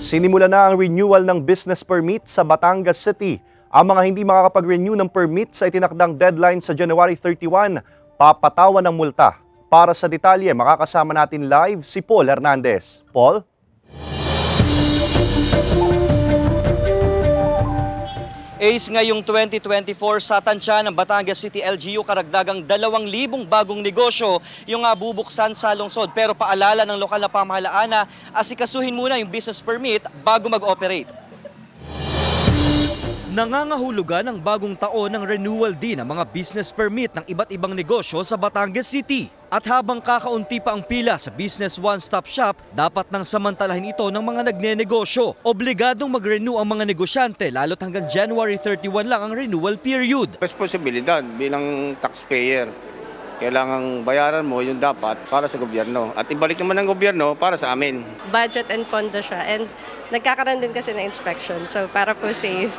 Sinimula na ang renewal ng business permit sa Batangas City. Ang mga hindi makakapag-renew ng permit sa itinakdang deadline sa January 31, papatawan ng multa. Para sa detalye, makakasama natin live si Paul Hernandez. Paul? Ace, ngayong 2024 sa tansya ng Batangas City LGU, karagdagang 2,000 bagong negosyo yung bubuksan sa lungsod. Pero paalala ng lokal na pamahalaan na asikasuhin muna yung business permit bago mag-operate. Nangangahulugan ang bagong taon ng renewal din ng mga business permit ng iba't ibang negosyo sa Batangas City. At habang kakaunti pa ang pila sa Business One-Stop Shop, dapat nang samantalahin ito ng mga nagnenegosyo. Obligadong mag-renew ang mga negosyante lalo't hanggang January 31 lang ang renewal period. Responsibilidad bilang taxpayer. Kailangang bayaran mo yung dapat para sa gobyerno. At ibalik naman ng gobyerno para sa amin. Budget and pondo siya. And nagkakaroon din kasi ng inspection. So para po safe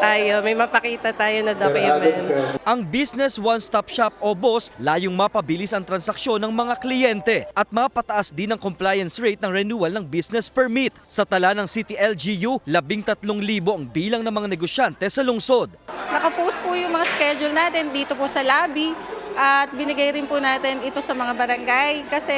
tayo, may mapakita tayo na documents. Ang Business One-Stop Shop o BOSS layong mapabilis ang transaksyon ng mga kliyente at mapataas din ang compliance rate ng renewal ng business permit. Sa tala ng City LGU, 13,000 ang bilang ng mga negosyante sa lungsod. Nakapost po yung mga schedule natin dito po sa lobby at binigay rin po natin ito sa mga barangay kasi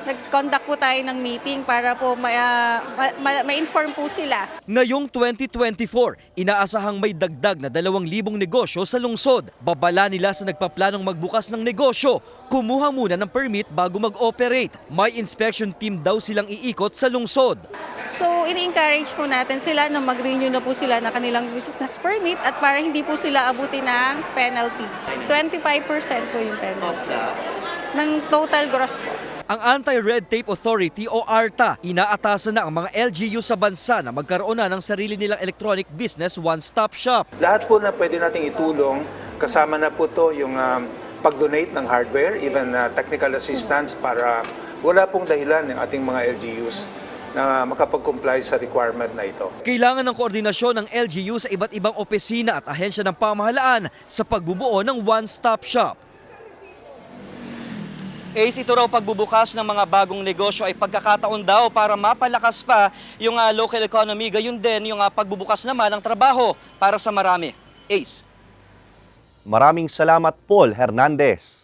nag-conduct po tayo ng meeting para po ma-inform po sila. Ngayong 2024, inaasahang may dagdag na 2,000 negosyo sa lungsod. Babala nila sa nagpaplanong magbukas ng negosyo, kumuha muna ng permit bago mag-operate. May inspection team daw silang iikot sa lungsod. So ini-encourage po natin sila na mag-renew na po sila ng kanilang business permit at para hindi po sila abutin ng penalty. 25% po yung penalty ng total gross po. Ang Anti-Red Tape Authority o ARTA, inaatasan na ang mga LGU sa bansa na magkaroon na ng sarili nilang electronic business one-stop shop. Lahat po na pwede nating itulong, kasama na po to yung pag-donate ng hardware, even technical assistance para wala pong dahilan ng ating mga LGUs na makapag-comply sa requirement na ito. Kailangan ng koordinasyon ng LGU sa iba't ibang opisina at ahensya ng pamahalaan sa pagbubuo ng one-stop shop. Ace, ito raw pagbubukas ng mga bagong negosyo ay pagkakataon daw para mapalakas pa yung local economy, gayon din yung pagbubukas naman ng trabaho para sa marami. Ace. Maraming salamat, Paul Hernandez.